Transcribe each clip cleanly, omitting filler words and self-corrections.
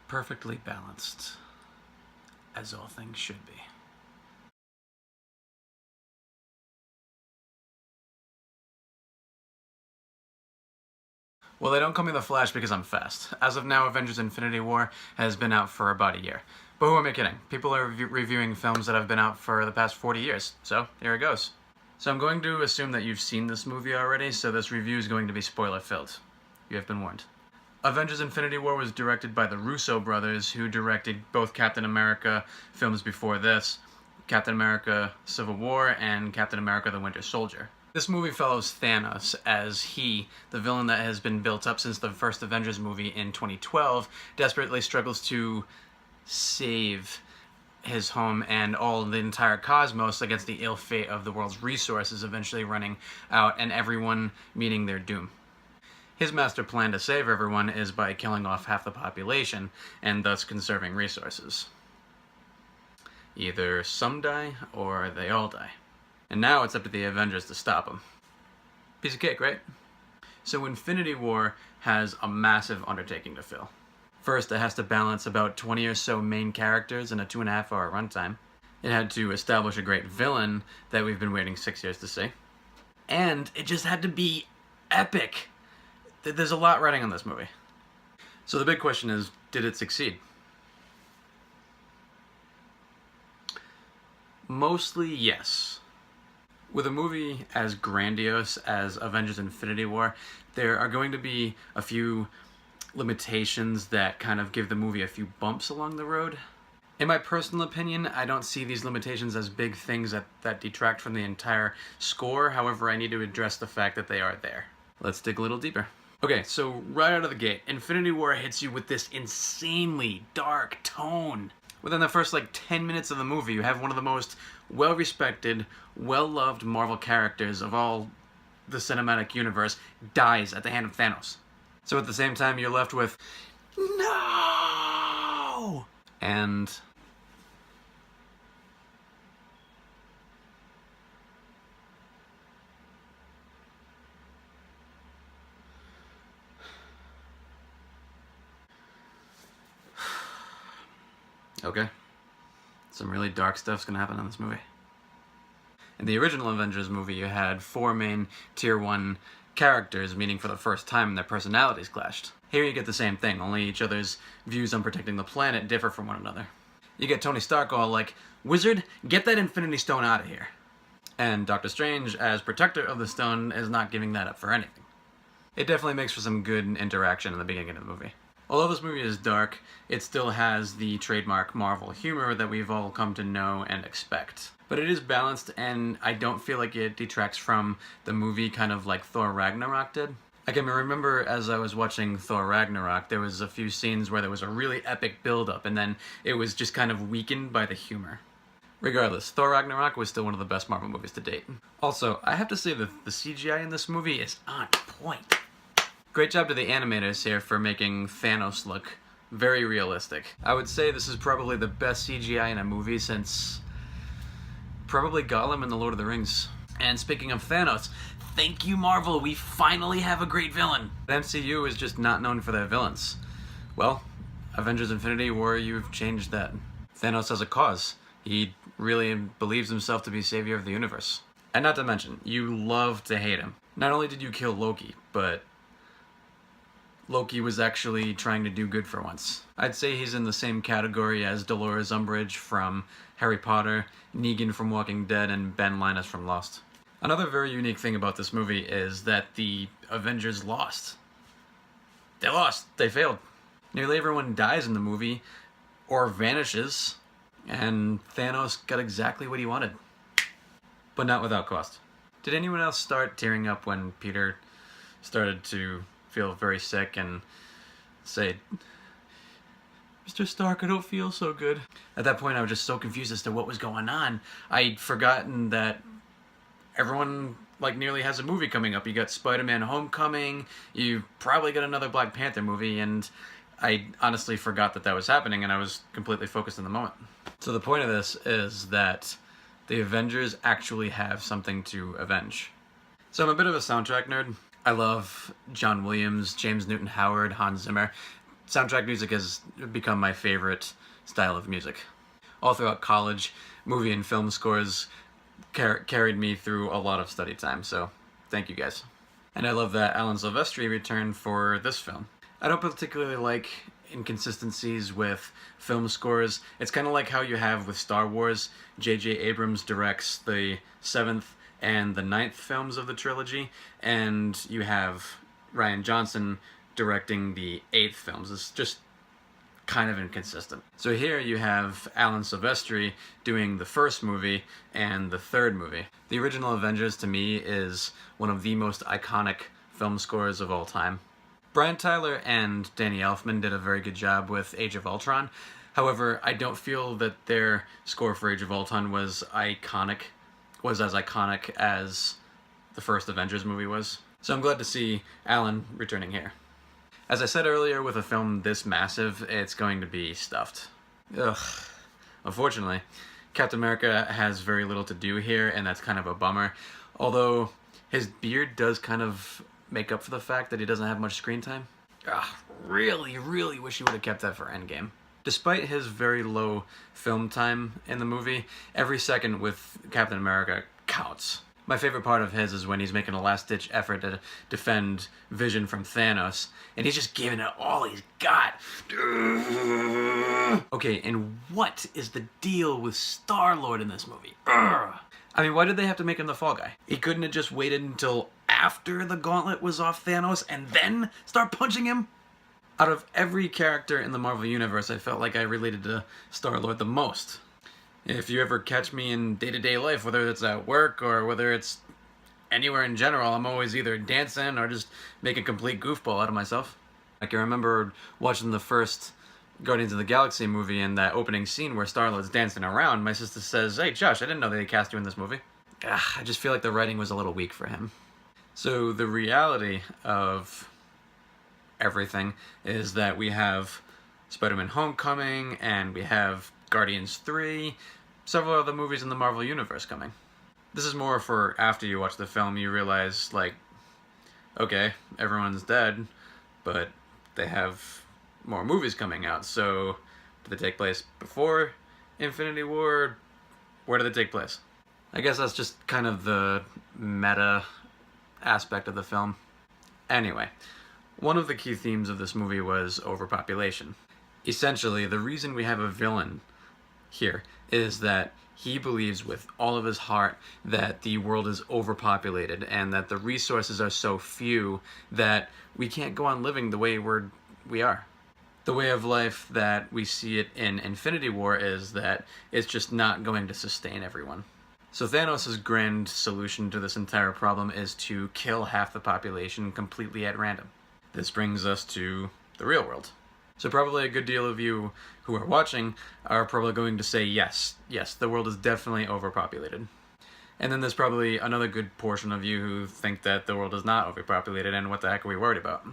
perfectly balanced, as all things should be. Well, they don't call me the Flash because I'm fast. As of now, Avengers Infinity War has been out for about a year. But who am I kidding? People are reviewing films that have been out for the past 40 years, so here it goes. So I'm going to assume that you've seen this movie already, so this review is going to be spoiler-filled. You have been warned. Avengers Infinity War was directed by the Russo brothers, who directed both Captain America films before this, Captain America Civil War, and Captain America the Winter Soldier. This movie follows Thanos as he, the villain that has been built up since the first Avengers movie in 2012, desperately struggles to save his home and all the entire cosmos against the ill fate of the world's resources eventually running out and everyone meeting their doom. His master plan to save everyone is by killing off half the population and thus conserving resources. Either some die or they all die. And now it's up to the Avengers to stop him. Piece of cake, right? So Infinity War has a massive undertaking to fill. First, it has to balance about 20 or so main characters in a 2.5-hour runtime. It had to establish a great villain that we've been waiting 6 years to see. And it just had to be epic. There's a lot riding on this movie. So the big question is, did it succeed? Mostly yes. With a movie as grandiose as Avengers Infinity War, there are going to be a few limitations that kind of give the movie a few bumps along the road. In my personal opinion, I don't see these limitations as big things that detract from the entire score. However, I need to address the fact that they are there. Let's dig a little deeper. Okay, so right out of the gate, Infinity War hits you with this insanely dark tone. Within the first 10 minutes of the movie, you have one of the most well-respected, well-loved Marvel characters of all the cinematic universe dies at the hand of Thanos. So at the same time, you're left with, no! And okay. Some really dark stuff's gonna happen in this movie. In the original Avengers movie, you had 4 main Tier 1 characters, meaning for the first time their personalities clashed. Here you get the same thing, only each other's views on protecting the planet differ from one another. You get Tony Stark all like, "Wizard, get that Infinity Stone out of here." And Doctor Strange, as protector of the stone, is not giving that up for anything. It definitely makes for some good interaction in the beginning of the movie. Although this movie is dark, it still has the trademark Marvel humor that we've all come to know and expect. But it is balanced, and I don't feel like it detracts from the movie kind of like Thor Ragnarok did. I can remember as I was watching Thor Ragnarok, there was a few scenes where there was a really epic build-up, and then it was just kind of weakened by the humor. Regardless, Thor Ragnarok was still one of the best Marvel movies to date. Also, I have to say that the CGI in this movie is on point. Great job to the animators here for making Thanos look very realistic. I would say this is probably the best CGI in a movie since probably Gollum in The Lord of the Rings. And speaking of Thanos, thank you Marvel, we finally have a great villain. The MCU is just not known for their villains. Well, Avengers Infinity War, you've changed that. Thanos has a cause. He really believes himself to be savior of the universe. And not to mention, you love to hate him. Not only did you kill Loki, but Loki was actually trying to do good for once. I'd say he's in the same category as Dolores Umbridge from Harry Potter, Negan from Walking Dead, and Ben Linus from Lost. Another very unique thing about this movie is that the Avengers lost. They lost. They failed. Nearly everyone dies in the movie, or vanishes, and Thanos got exactly what he wanted. But not without cost. Did anyone else start tearing up when Peter started to feel very sick and say, "Mr. Stark, I don't feel so good"? At that point, I was just so confused as to what was going on. I'd forgotten that everyone nearly has a movie coming up. You got Spider-Man Homecoming, you probably got another Black Panther movie, and I honestly forgot that was happening, and I was completely focused in the moment. So the point of this is that the Avengers actually have something to avenge. So I'm a bit of a soundtrack nerd. I love John Williams, James Newton Howard, Hans Zimmer. Soundtrack music has become my favorite style of music. All throughout college, movie and film scores carried me through a lot of study time, so thank you guys. And I love that Alan Silvestri returned for this film. I don't particularly like inconsistencies with film scores. It's kind of like how you have with Star Wars. J.J. Abrams directs the 7th and the 9th films of the trilogy, and you have Rian Johnson directing the 8th films. It's just kind of inconsistent. So here you have Alan Silvestri doing the first movie and the third movie. The original Avengers, to me, is one of the most iconic film scores of all time. Brian Tyler and Danny Elfman did a very good job with Age of Ultron. However, I don't feel that their score for Age of Ultron was as iconic as the first Avengers movie was. So I'm glad to see Alan returning here. As I said earlier, with a film this massive, it's going to be stuffed. Ugh. Unfortunately, Captain America has very little to do here, and that's kind of a bummer. Although, his beard does kind of make up for the fact that he doesn't have much screen time. Really wish he would have kept that for Endgame. Despite his very low film time in the movie, every second with Captain America counts. My favorite part of his is when he's making a last-ditch effort to defend Vision from Thanos, and he's just giving it all he's got. Okay, and what is the deal with Star-Lord in this movie? I mean, why did they have to make him the fall guy? He couldn't have just waited until after the gauntlet was off Thanos and then start punching him? Out of every character in the Marvel Universe, I felt like I related to Star-Lord the most. If you ever catch me in day-to-day life, whether it's at work or whether it's anywhere in general, I'm always either dancing or just making a complete goofball out of myself. I can remember watching the first Guardians of the Galaxy movie, and that opening scene where Star-Lord's dancing around, my sister says, "Hey Josh, I didn't know they cast you in this movie." I just feel like the writing was a little weak for him. So the reality of everything is that we have Spider-Man Homecoming, and we have Guardians 3, several other movies in the Marvel Universe coming. This is more for after you watch the film, you realize, like, okay, everyone's dead, but they have more movies coming out, so do they take place before Infinity War? Where do they take place? I guess that's just kind of the meta aspect of the film. Anyway, one of the key themes of this movie was overpopulation. Essentially, the reason we have a villain here is that he believes with all of his heart that the world is overpopulated and that the resources are so few that we can't go on living the way we are. The way of life that we see it in Infinity War is that it's just not going to sustain everyone. So Thanos' grand solution to this entire problem is to kill half the population completely at random. This brings us to the real world. So probably a good deal of you who are watching are probably going to say yes, the world is definitely overpopulated. And then there's probably another good portion of you who think that the world is not overpopulated and what the heck are we worried about?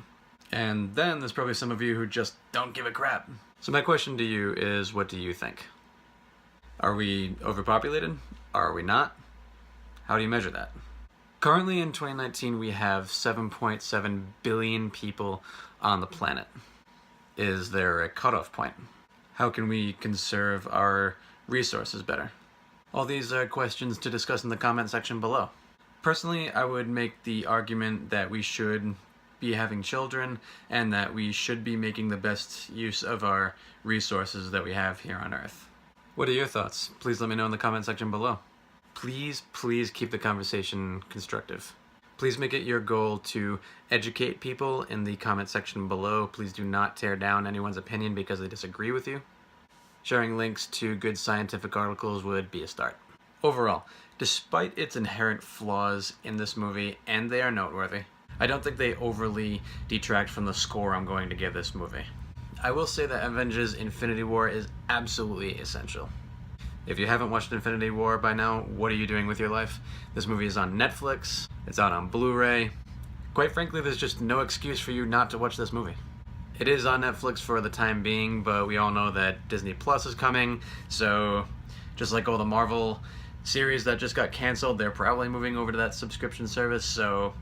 And then there's probably some of you who just don't give a crap. So my question to you is, what do you think? Are we overpopulated? Are we not? How do you measure that? Currently in 2019 we have 7.7 billion people on the planet. Is there a cutoff point? How can we conserve our resources better? All these are questions to discuss in the comment section below. Personally, I would make the argument that we should be having children and that we should be making the best use of our resources that we have here on Earth. What are your thoughts? Please let me know in the comment section below. Please keep the conversation constructive. Please make it your goal to educate people in the comment section below. Please do not tear down anyone's opinion because they disagree with you. Sharing links to good scientific articles would be a start. Overall, despite its inherent flaws in this movie, and they are noteworthy, I don't think they overly detract from the score I'm going to give this movie. I will say that Avengers Infinity War is absolutely essential. If you haven't watched Infinity War by now, what are you doing with your life? This movie is on Netflix, it's out on Blu-ray. Quite frankly, there's just no excuse for you not to watch this movie. It is on Netflix for the time being, but we all know that Disney Plus is coming, so just like all the Marvel series that just got canceled, they're probably moving over to that subscription service, so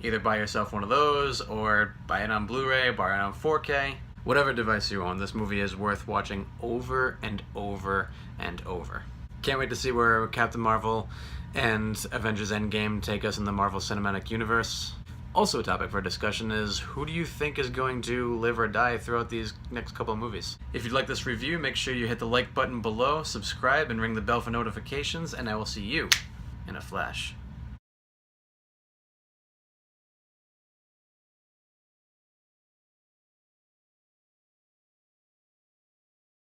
either buy yourself one of those, or buy it on Blu-ray, buy it on 4K. Whatever device you own, this movie is worth watching over and over and over. Can't wait to see where Captain Marvel and Avengers Endgame take us in the Marvel Cinematic Universe. Also a topic for discussion is, who do you think is going to live or die throughout these next couple of movies? If you'd like this review, make sure you hit the like button below, subscribe, and ring the bell for notifications, and I will see you in a flash.